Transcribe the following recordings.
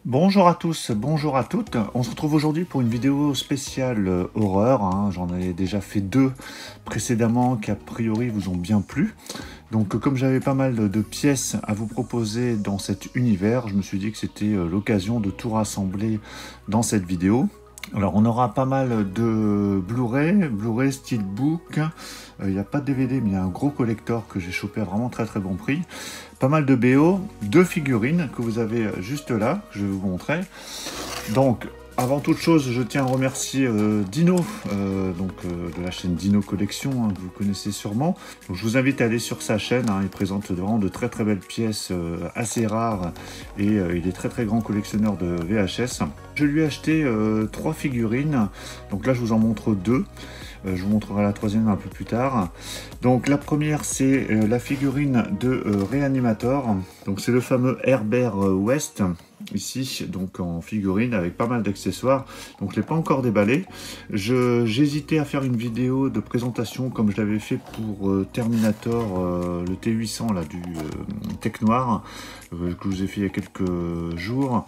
Bonjour à tous, bonjour à toutes. On se retrouve aujourd'hui pour une vidéo spéciale horreur, hein. J'en ai déjà fait deux précédemment qui a priori vous ont bien plu. Donc comme j'avais pas mal de pièces à vous proposer dans cet univers, je me suis dit que c'était l'occasion de tout rassembler dans cette vidéo. Alors on aura pas mal de Blu-ray, Steelbook, il n'y a pas de DVD mais il y a un gros collector que j'ai chopé à vraiment très bon prix. Pas mal de BO, deux figurines que vous avez juste là, que je vais vous montrer. Donc avant toute chose, je tiens à remercier Dino, de la chaîne Dino Collection, hein, que vous connaissez sûrement. Donc, je vous invite à aller sur sa chaîne, hein, il présente vraiment de très belles pièces assez rares et il est très grand collectionneur de VHS. Je lui ai acheté 3 figurines, donc là je vous en montre deux. Je vous montrerai la troisième un peu plus tard. Donc la première c'est la figurine de Reanimator. Donc c'est le fameux Herbert West ici, donc en figurine avec pas mal d'accessoires. Donc je l'ai pas encore déballé. J'hésitais à faire une vidéo de présentation comme je l'avais fait pour Terminator, le T800 là du Tech Noir que je vous ai fait il y a quelques jours.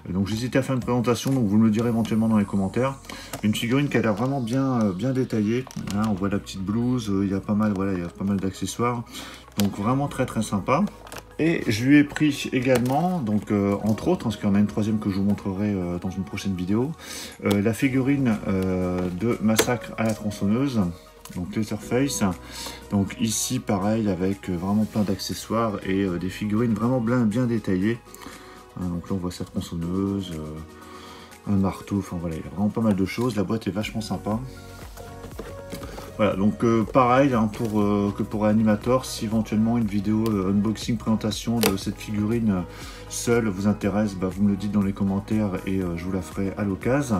Donc j'hésitais à faire une présentation, donc vous me le direz éventuellement dans les commentaires. Une figurine qui a l'air vraiment bien détaillée, hein, on voit la petite blouse, il y a pas mal, voilà, il y a pas mal d'accessoires, donc vraiment très sympa. Et je lui ai pris également, donc entre autres, parce qu'il y en a une troisième que je vous montrerai dans une prochaine vidéo, la figurine de Massacre à la tronçonneuse, donc Leatherface. Donc ici pareil avec vraiment plein d'accessoires et des figurines vraiment bien détaillées. Donc là on voit sa tronçonneuse, un marteau, enfin voilà, il y a vraiment pas mal de choses. La boîte est vachement sympa. Voilà, donc pareil hein, que pour Reanimator, si éventuellement une vidéo unboxing présentation de cette figurine seule vous intéresse, bah, vous me le dites dans les commentaires et je vous la ferai à l'occasion.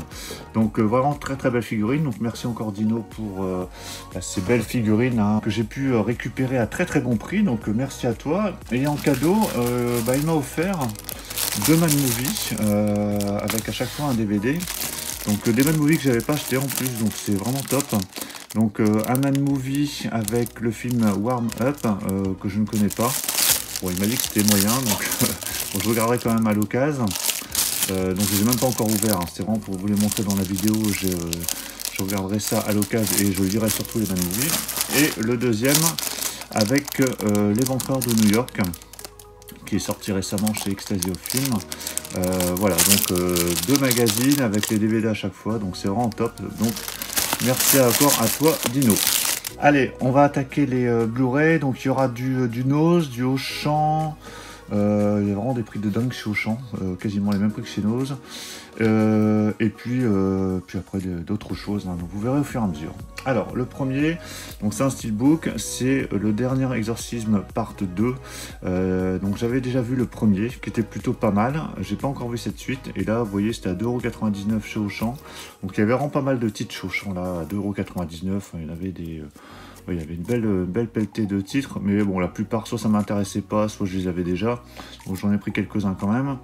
Donc vraiment très belle figurine, donc merci encore Dino pour ces belles figurines hein, que j'ai pu récupérer à très bon prix, donc merci à toi. Et en cadeau, il m'a offert deux Mad Movie avec à chaque fois un DVD. Donc des Mad Movie que j'avais pas acheté en plus, donc c'est vraiment top. Donc un Mad Movie avec le film Warm Up que je ne connais pas. Bon, il m'a dit que c'était moyen, donc bon, je regarderai quand même à l'occasion. Donc je les ai même pas encore ouvert, hein. C'est vraiment pour vous les montrer dans la vidéo. Je regarderai ça à l'occasion et je lirai surtout les Mad Movie. Et le deuxième avec L'Éventreur de New York, qui est sorti récemment chez Extasio Film. Voilà, donc deux magazines avec les DVD à chaque fois, donc c'est vraiment top. Donc merci encore à toi Dino. Allez, on va attaquer les Blu-ray. Donc il y aura du Nose, du Auchan. Il y a vraiment des prix de dingue chez Auchan, quasiment les mêmes prix que chez Nose. Et puis après d'autres choses, hein, donc vous verrez au fur et à mesure. Alors le premier, donc c'est un steelbook, c'est le dernier exorcisme part 2. Donc j'avais déjà vu le premier qui était plutôt pas mal, j'ai pas encore vu cette suite, et là vous voyez c'était à 2,99 € chez Auchan. Donc il y avait vraiment pas mal de titres chez Auchan là, à 2,99 €, il y en avait des... il y avait une belle pelletée de titres, mais bon, la plupart, soit ça m'intéressait pas, soit je les avais déjà. Donc j'en ai pris quelques-uns quand même.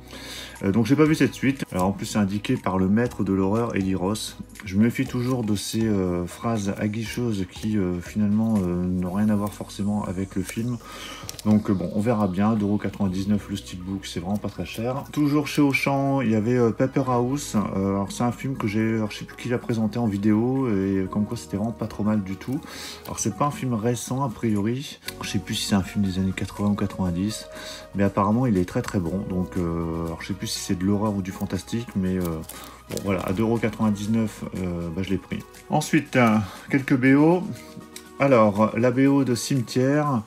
Donc j'ai pas vu cette suite. Alors en plus, c'est indiqué par le maître de l'horreur, Eli Roth. Je me méfie toujours de ces phrases aguicheuses qui finalement n'ont rien à voir forcément avec le film. Donc bon, on verra bien. 2,99 € le steelbook, c'est vraiment pas très cher. Toujours chez Auchan, il y avait Paper House. Alors c'est un film que je sais plus qui l'a présenté en vidéo, et comme quoi c'était vraiment pas trop mal du tout. Alors c'est pas un film récent a priori, je sais plus si c'est un film des années 80 ou 90, mais apparemment il est très bon. Donc alors je sais plus si c'est de l'horreur ou du fantastique, mais bon voilà, à 2,99 €, je l'ai pris. Ensuite quelques BO. Alors, la BO de Cimetière,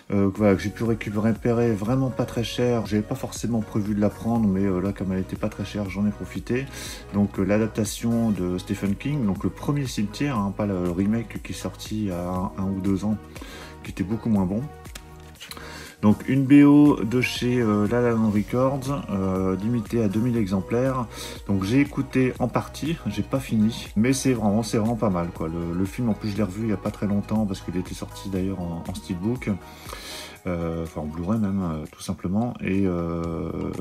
voilà, que j'ai pu récupérer vraiment pas très cher. J'avais pas forcément prévu de la prendre, mais là, comme elle était pas très chère, j'en ai profité. Donc, l'adaptation de Stephen King, donc le premier Cimetière, hein, pas le remake qui est sorti il y a 1 ou 2 ans, qui était beaucoup moins bon. Donc une BO de chez La La Land Records, limitée à 2000 exemplaires. Donc j'ai écouté en partie, j'ai pas fini, mais c'est vraiment pas mal quoi. Le film en plus je l'ai revu il y a pas très longtemps parce qu'il était sorti d'ailleurs en steelbook, enfin en Blu-ray même tout simplement. Et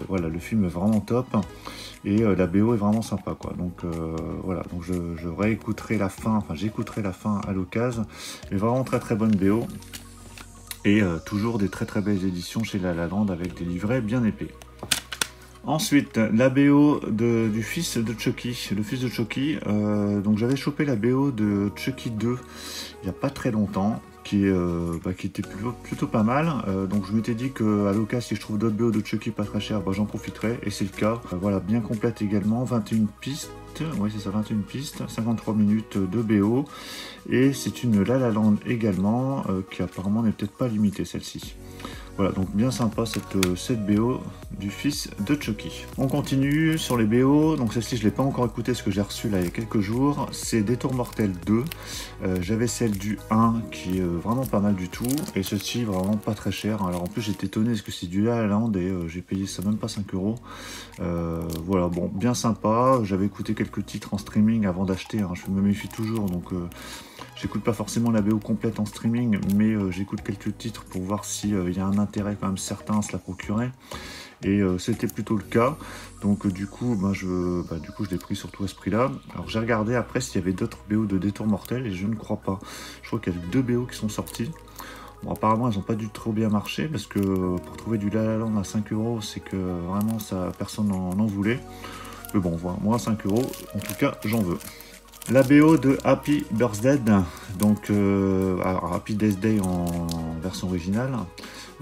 voilà, le film est vraiment top et la BO est vraiment sympa quoi. Donc voilà, donc je réécouterai la fin, enfin j'écouterai la fin à l'occasion, mais vraiment très bonne BO. Et toujours des très belles éditions chez La La Land avec des livrets bien épais. Ensuite, la BO du fils de Chucky, le fils de Chucky. Donc j'avais chopé la BO de Chucky 2 il n'y a pas très longtemps, qui était plutôt pas mal. Donc je m'étais dit qu'à l'occasion, si je trouve d'autres BO de Chucky pas très cher, j'en profiterai, et c'est le cas. Voilà, bien complète également, 21 pistes. Oui, c'est ça, 21 pistes, 53 minutes de BO. Et c'est une La La Land également, qui apparemment n'est peut-être pas limitée celle-ci. Voilà, donc bien sympa cette BO du fils de Chucky. On continue sur les BO, donc celle-ci je ne l'ai pas encore écoutée, ce que j'ai reçu là il y a quelques jours, c'est Détour Mortel 2. J'avais celle du 1 qui est vraiment pas mal du tout, et celle-ci vraiment pas très cher. Alors en plus j'étais étonné parce que c'est du La La Land et j'ai payé ça même pas 5 €. Voilà, bon, bien sympa. J'avais écouté quelques titres en streaming avant d'acheter, hein. Je me méfie toujours, donc j'écoute pas forcément la BO complète en streaming, mais j'écoute quelques titres pour voir s'il y a un intérêt quand même certain à se la procurer. Et c'était plutôt le cas. Donc du coup, je l'ai pris surtout à ce prix-là. Alors j'ai regardé après s'il y avait d'autres BO de Détour Mortel et je ne crois pas. Je crois qu'il y a 2 BO qui sont sortis. Bon, apparemment, elles n'ont pas dû trop bien marcher parce que pour trouver du La La Land à 5 €, c'est que vraiment ça, personne n'en voulait. Mais bon, voilà, moi 5 €, en tout cas, j'en veux. La BO de Happy Birthday, donc Happy Death Day en version originale.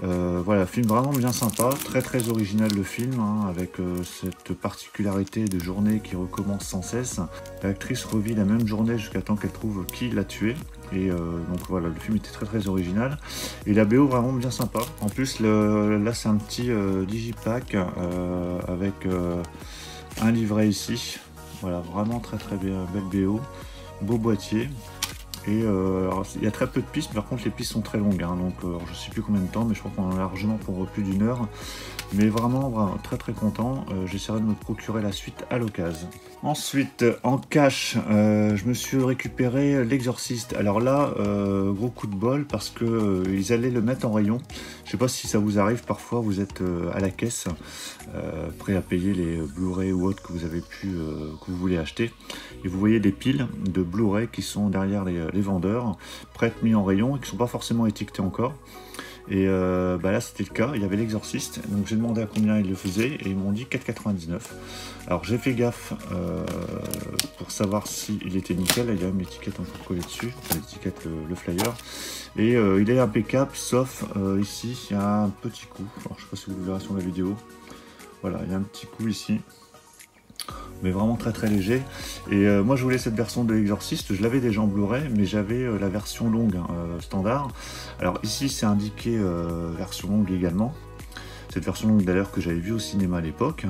Voilà, film vraiment bien sympa, très original le film, hein, avec cette particularité de journée qui recommence sans cesse. L'actrice revit la même journée jusqu'à temps qu'elle trouve qui l'a tué. Et donc voilà, le film était très original. Et la BO vraiment bien sympa. En plus, là c'est un petit digipack avec un livret ici. Voilà, vraiment très bien, belle BO, beau boîtier. Et alors, il y a très peu de pistes, par contre les pistes sont très longues, hein, donc je sais plus combien de temps, mais je crois qu'on en a largement pour plus d'1 heure. Mais vraiment très content. J'essaierai de me procurer la suite à l'occasion. Ensuite, en cash, je me suis récupéré l'Exorciste. Alors là, gros coup de bol parce que ils allaient le mettre en rayon. Je sais pas si ça vous arrive, parfois vous êtes à la caisse, prêt à payer les Blu-ray ou autres que vous avez que vous voulez acheter. Et vous voyez des piles de Blu-ray qui sont derrière les vendeurs, prêtes mis en rayon et qui ne sont pas forcément étiquetés encore. Et là c'était le cas, il y avait l'Exorciste, donc j'ai demandé à combien ils le faisaient et ils m'ont dit 4,99 €. Alors j'ai fait gaffe pour savoir s'il était nickel, il y a même l'étiquette encore collée dessus, l'étiquette, le flyer, et il est impeccable, sauf ici il y a un petit coup, alors je ne sais pas si vous le verrez sur la vidéo, voilà, il y a un petit coup ici. Mais vraiment très léger. Et moi je voulais cette version de l'Exorciste, je l'avais déjà en Blu-ray, mais j'avais la version longue, standard. Alors ici c'est indiqué version longue également. Cette version longue d'ailleurs que j'avais vue au cinéma à l'époque,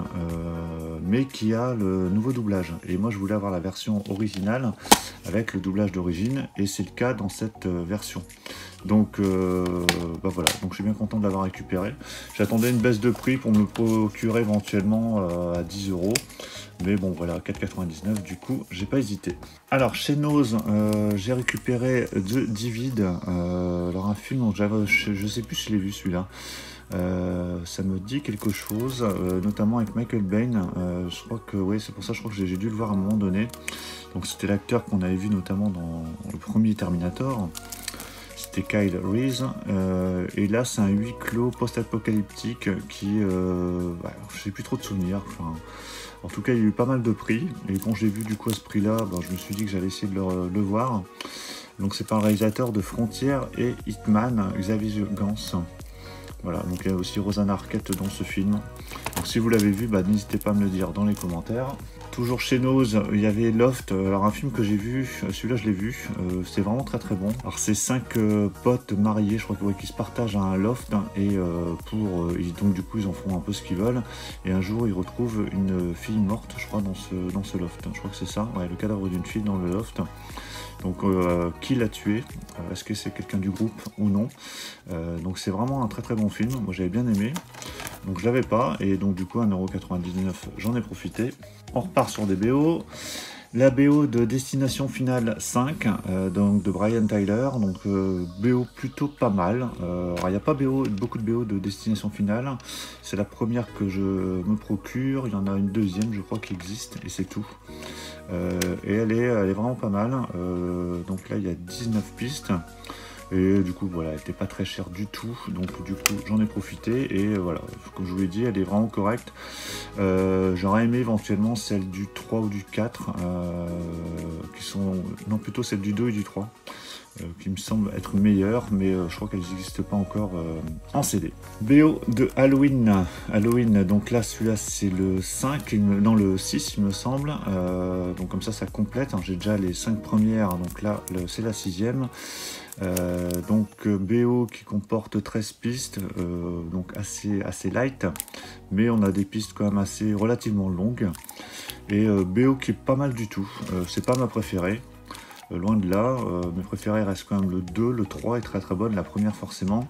mais qui a le nouveau doublage. Et moi je voulais avoir la version originale avec le doublage d'origine, et c'est le cas dans cette version. Donc voilà, donc je suis bien content de l'avoir récupéré. J'attendais une baisse de prix pour me le procurer éventuellement à 10 €. Mais bon voilà, 4,99 €, du coup j'ai pas hésité. Alors chez Nose, j'ai récupéré The Divide, alors un film dont je sais plus si je l'ai vu celui-là. Ça me dit quelque chose, notamment avec Michael Biehn. Je crois que oui, c'est pour ça, je crois que j'ai dû le voir à un moment donné. Donc c'était l'acteur qu'on avait vu notamment dans le premier Terminator. C'était Kyle Reese, et là c'est un huis clos post-apocalyptique qui, je sais plus trop de souvenirs. Enfin, en tout cas il y a eu pas mal de prix, et quand j'ai vu du coup à ce prix là, je me suis dit que j'allais essayer de le voir. Donc c'est par le réalisateur de Frontières et Hitman, Xavier Gans. Voilà, donc il y a aussi Rosanna Arquette dans ce film. Donc si vous l'avez vu, n'hésitez pas à me le dire dans les commentaires. Toujours chez Nose, il y avait Loft, alors un film que j'ai vu, celui-là je l'ai vu, c'est vraiment très bon. Alors c'est 5 potes mariés, je crois qui se partagent un loft, et donc du coup ils en font un peu ce qu'ils veulent, et un jour ils retrouvent une fille morte, je crois, dans ce loft, je crois que c'est ça, ouais, le cadavre d'une fille dans le loft. Donc qui l'a tué, est-ce que c'est quelqu'un du groupe ou non, donc c'est vraiment un très bon film, moi j'avais bien aimé, donc je l'avais pas, et donc du coup 1,99 €, j'en ai profité. On repart sur des BO, la BO de Destination Finale 5, donc de Brian Tyler, donc BO plutôt pas mal. Alors il n'y a pas beaucoup de BO de Destination Finale, c'est la première que je me procure, il y en a une deuxième je crois qui existe, et c'est tout. Et elle est vraiment pas mal, donc là il y a 19 pistes, Et du coup, voilà, elle n'était pas très chère du tout. Donc du coup, j'en ai profité. Et voilà, comme je vous l'ai dit, elle est vraiment correcte. J'aurais aimé éventuellement celle du 3 ou du 4, qui sont... Non, plutôt celle du 2 et du 3. Qui me semble être meilleure, mais je crois qu'elles n'existent pas encore en CD. BO de Halloween. Halloween, donc là, celui-là, c'est le 5, non, le 6, il me semble. Donc comme ça complète. Hein. J'ai déjà les 5 premières, donc là, c'est la 6e. Donc BO qui comporte 13 pistes, donc assez light, mais on a des pistes quand même assez relativement longues. Et BO qui est pas mal du tout. C'est pas ma préférée. Loin de là, mes préférés restent quand même le 2, le 3 est très très bonne, la première forcément,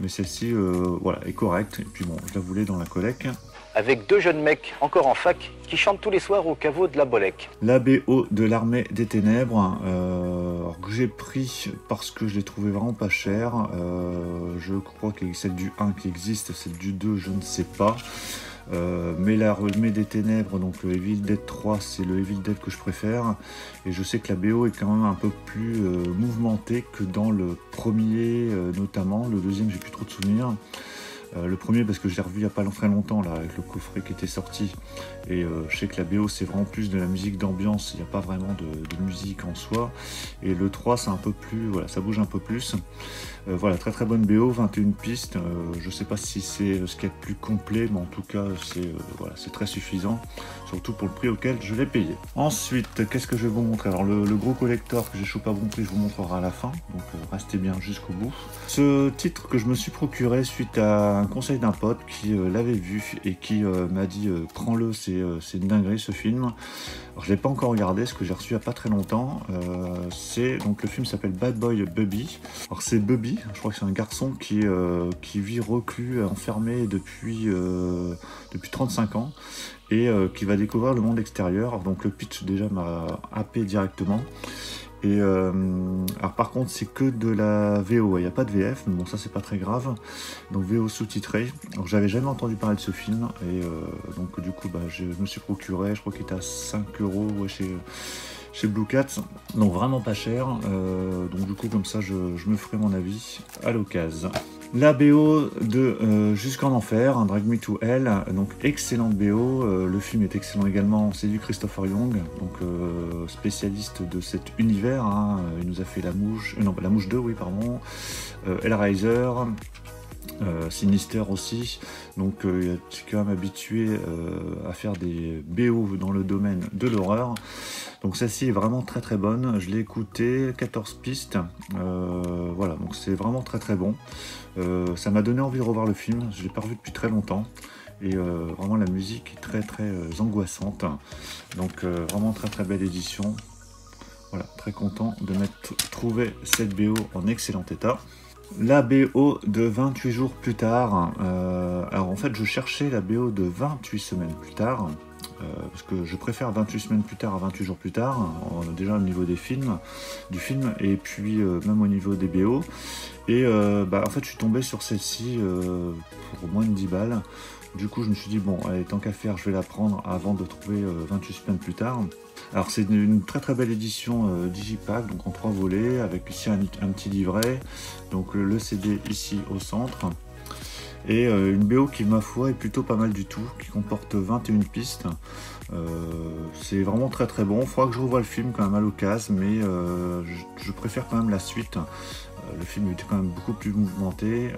mais celle-ci voilà, est correcte, et puis bon, je la voulais dans la collecte. Avec 2 jeunes mecs, encore en fac, qui chantent tous les soirs au caveau de la Bolec. La BO de l'Armée des Ténèbres, que j'ai pris parce que je l'ai trouvé vraiment pas cher. Je crois qu'il y a celle du 1 qui existe, celle du 2 je ne sais pas. Mais l'Armée des Ténèbres, donc le Evil Dead 3, c'est le Evil Dead que je préfère. Et je sais que la BO est quand même un peu plus mouvementée que dans le premier notamment. Le deuxième, j'ai plus trop de souvenirs. Le premier parce que je l'ai revu il n'y a pas très longtemps là, avec le coffret qui était sorti. Et je sais que la BO c'est vraiment plus de la musique d'ambiance, il n'y a pas vraiment de musique en soi. Et le 3 c'est un peu plus, voilà, ça bouge un peu plus. Voilà, très très bonne BO, 21 pistes. Je sais pas si c'est ce qu'il y a de plus complet, mais en tout cas c'est voilà, c'est très suffisant, surtout pour le prix auquel je l'ai payé. Ensuite, qu'est-ce que je vais vous montrer? Alors le gros collector que j'ai chopé à bon prix, je vous montrerai à la fin, donc restez bien jusqu'au bout. Ce titre que je me suis procuré suite à un conseil d'un pote qui l'avait vu et qui m'a dit prends-le, c'est une dinguerie ce film. Alors je l'ai pas encore regardé, ce que j'ai reçu il n'y a pas très longtemps. Donc le film s'appelle Bad Boy Bubby. Alors c'est Bubby, je crois que c'est un garçon qui vit reclus, enfermé depuis 35 ans et qui va découvrir le monde extérieur. Donc le pitch déjà m'a happé directement. Et alors par contre c'est que de la VO, il n'y a pas de VF, mais bon ça c'est pas très grave. Donc VO sous-titré. Alors j'avais jamais entendu parler de ce film et donc du coup je me suis procuré, je crois qu'il était à 5 € ouais, chez Blue Cat, donc vraiment pas cher. Donc du coup comme ça je me ferai mon avis à l'occasion. La BO de Jusqu'en Enfer, Drag Me to Hell, donc excellente BO, le film est excellent également, c'est du Christopher Young, donc spécialiste de cet univers, hein. Il nous a fait La Mouche, La Mouche 2, oui pardon, Hellraiser, Sinister aussi, donc il est quand même habitué à faire des BO dans le domaine de l'horreur. Donc celle-ci est vraiment très très bonne, je l'ai écoutée, 14 pistes, voilà, donc c'est vraiment très très bon. Ça m'a donné envie de revoir le film, je l'ai pas revu depuis très longtemps, et vraiment la musique est très très angoissante, donc vraiment très très belle édition. Voilà, très content de m'être trouvé cette BO en excellent état. La BO de 28 jours plus tard, alors en fait je cherchais la BO de 28 semaines plus tard, parce que je préfère 28 semaines plus tard à 28 jours plus tard, déjà au niveau du film, et puis même au niveau des BO, et en fait je suis tombé sur celle-ci pour moins de 10 balles, du coup je me suis dit bon allez, tant qu'à faire je vais la prendre avant de trouver 28 semaines plus tard. Alors c'est une très très belle édition digipack, donc en 3 volets, avec ici un petit livret, donc le CD ici au centre, et une BO qui ma foi est plutôt pas mal du tout, qui comporte 21 pistes. C'est vraiment très très bon. Il faudra que je revoie le film quand même à l'occasion, mais je préfère quand même la suite. Le film était quand même beaucoup plus mouvementé,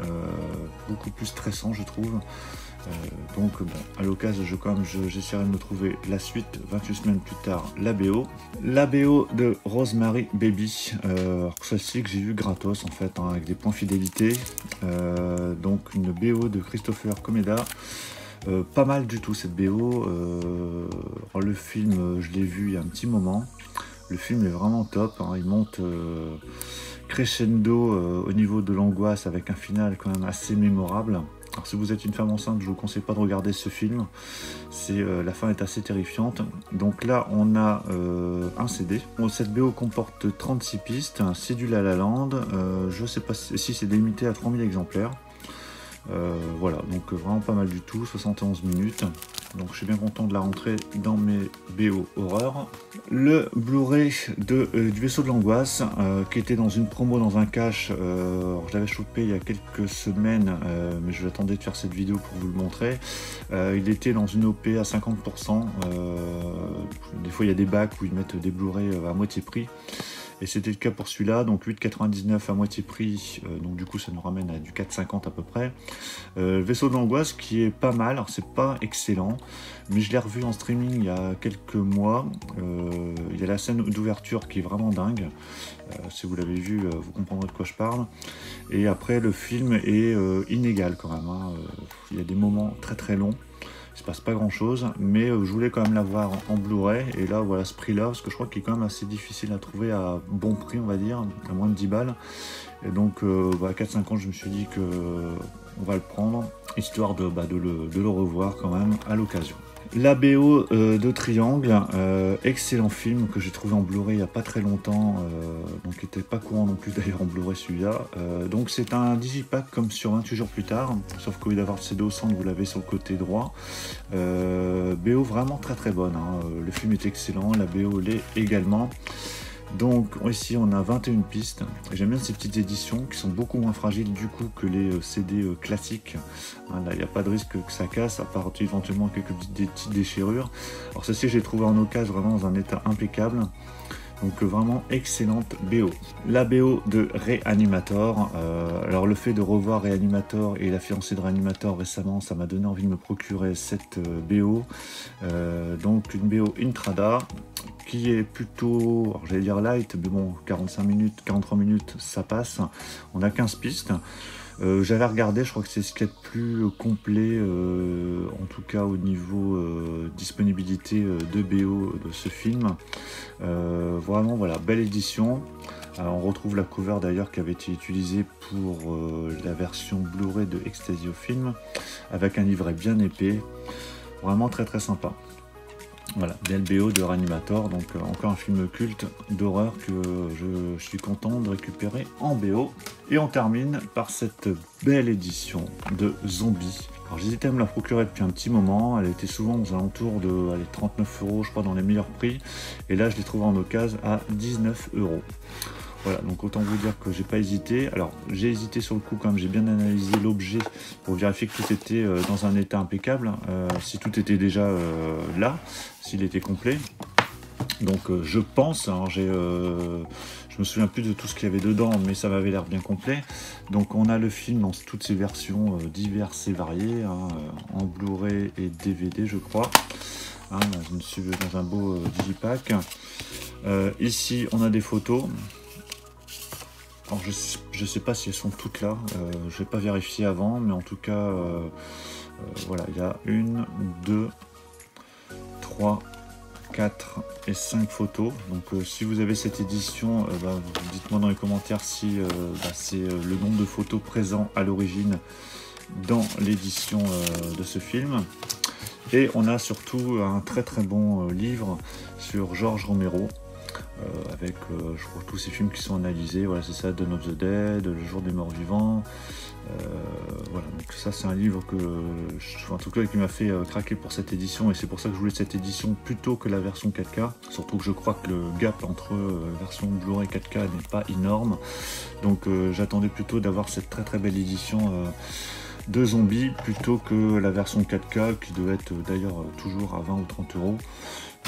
beaucoup plus stressant je trouve. Donc bon, à l'occasion j'essaierai de me trouver la suite 28 semaines plus tard, la BO. La BO de Rosemary Baby, celle-ci que j'ai vue gratos en fait, hein, avec des points fidélité. Donc une BO de Christopher Comeda. Pas mal du tout cette BO. Le film je l'ai vu il y a un petit moment. Le film est vraiment top, hein, il monte crescendo au niveau de l'angoisse avec un final quand même assez mémorable. Alors si vous êtes une femme enceinte, je ne vous conseille pas de regarder ce film, la fin est assez terrifiante. Donc là on a un CD. Bon, cette BO comporte 36 pistes, c'est du La La Land, je ne sais pas si c'est limité à 3000 exemplaires. Voilà, donc vraiment pas mal du tout, 71 minutes. donc je suis bien content de la rentrer dans mes BO horreur. Le Blu-ray du Vaisseau de l'Angoisse, qui était dans une promo dans un cache. Je l'avais chopé il y a quelques semaines, mais je l'attendais de faire cette vidéo pour vous le montrer. Il était dans une OP à 50%. Des fois il y a des bacs où ils mettent des Blu-ray à moitié prix. Et c'était le cas pour celui-là, donc 8,99 à moitié prix, donc du coup ça nous ramène à du 4,50 à peu près. Vaisseau de l'Angoisse qui est pas mal, alors c'est pas excellent, mais je l'ai revu en streaming il y a quelques mois. Il y a la scène d'ouverture qui est vraiment dingue. Si vous l'avez vu, vous comprendrez de quoi je parle. Et après le film est inégal quand même, hein. Il y a des moments très très longs. Il se passe pas grand chose, mais je voulais quand même l'avoir en Blu-ray, et là voilà ce prix là, parce que je crois qu'il est quand même assez difficile à trouver à bon prix, on va dire, à moins de 10 balles, et donc à 4-5 ans je me suis dit que on va le prendre, histoire de le revoir quand même à l'occasion. La BO de Triangle, excellent film que j'ai trouvé en Blu-ray il n'y a pas très longtemps, donc qui n'était pas courant non plus d'ailleurs en Blu-ray celui-là. Donc c'est un digipack comme sur 28 jours plus tard, sauf qu'au lieu d'avoir le CD au centre, vous l'avez sur le côté droit. BO vraiment très très bonne, hein. Le film est excellent, la BO l'est également. Donc ici on a 21 pistes, j'aime bien ces petites éditions qui sont beaucoup moins fragiles du coup que les CD classiques, hein, là il n'y a pas de risque que ça casse, à part éventuellement quelques petites déchirures. Alors ceci j'ai trouvé en occasion vraiment dans un état impeccable, donc vraiment excellente BO. La BO de Reanimator, alors le fait de revoir Reanimator et La fiancée de Reanimator récemment, ça m'a donné envie de me procurer cette BO, donc une BO Intrada, qui est plutôt, j'allais dire light, mais bon, 45 minutes, 43 minutes, ça passe. On a 15 pistes. J'avais regardé, je crois que c'est ce qu'il y a de plus complet, en tout cas au niveau disponibilité de BO de ce film. Vraiment, voilà, belle édition. On retrouve la cover d'ailleurs qui avait été utilisée pour la version Blu-ray de Ecstasy au film, avec un livret bien épais. Vraiment très très sympa. Voilà, belle BO de Reanimator, donc encore un film culte d'horreur que je suis content de récupérer en BO. Et on termine par cette belle édition de Zombie. Alors j'hésitais à me la procurer depuis un petit moment, elle était souvent aux alentours de 39 € je crois dans les meilleurs prix. Et là je l'ai trouvé en occasion à 19 €. Voilà, donc autant vous dire que j'ai pas hésité. Alors j'ai hésité sur le coup quand même, j'ai bien analysé l'objet pour vérifier que tout était dans un état impeccable, si tout était déjà là, s'il était complet. Donc je pense, hein, je me souviens plus de tout ce qu'il y avait dedans, mais ça m'avait l'air bien complet. Donc on a le film dans toutes ses versions diverses et variées, hein, en Blu-ray et DVD je crois. Hein, dans un beau digipack. Ici on a des photos. Alors je sais pas si elles sont toutes là, je vais pas vérifier avant, mais en tout cas, voilà, il y a 1, 2, 3, 4 et 5 photos. Donc si vous avez cette édition, dites-moi dans les commentaires si c'est le nombre de photos présents à l'origine dans l'édition de ce film. Et on a surtout un très très bon livre sur George Romero, avec je crois tous ces films qui sont analysés. Voilà, c'est ça, Dawn of the Dead, Le jour des morts vivants. Voilà, donc ça c'est un livre que en tout cas qui m'a fait craquer pour cette édition, et c'est pour ça que je voulais cette édition plutôt que la version 4K, surtout que je crois que le gap entre version Blu-ray 4K n'est pas énorme, donc j'attendais plutôt d'avoir cette très très belle édition de Zombie plutôt que la version 4K qui doit être d'ailleurs toujours à 20 ou 30 €.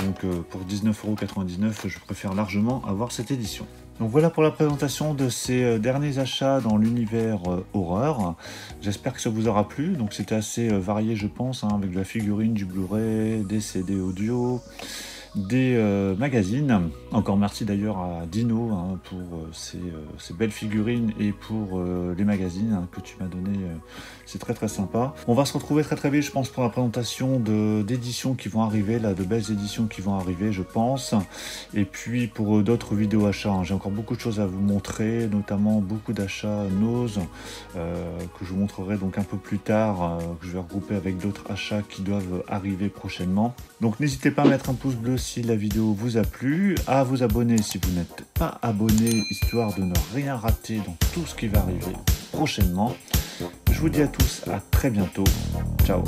Donc pour 19,99 €, je préfère largement avoir cette édition. Donc voilà pour la présentation de ces derniers achats dans l'univers horreur. J'espère que ça vous aura plu. Donc c'était assez varié je pense, hein, avec de la figurine, du Blu-ray, des CD audio, des magazines. Encore merci d'ailleurs à Dino, hein, pour ces belles figurines et pour les magazines, hein, que tu m'as donné. C'est très très sympa. On va se retrouver très très vite je pense pour la présentation d'éditions qui vont arriver, là, de belles éditions qui vont arriver je pense. Et puis pour d'autres vidéos achats, hein, j'ai encore beaucoup de choses à vous montrer, notamment beaucoup d'achats Nose, que je vous montrerai donc un peu plus tard, que je vais regrouper avec d'autres achats qui doivent arriver prochainement. Donc n'hésitez pas à mettre un pouce bleu si la vidéo vous a plu, à vous abonner si vous n'êtes pas abonné, histoire de ne rien rater dans tout ce qui va arriver prochainement. Je vous dis à tous à très bientôt. Ciao.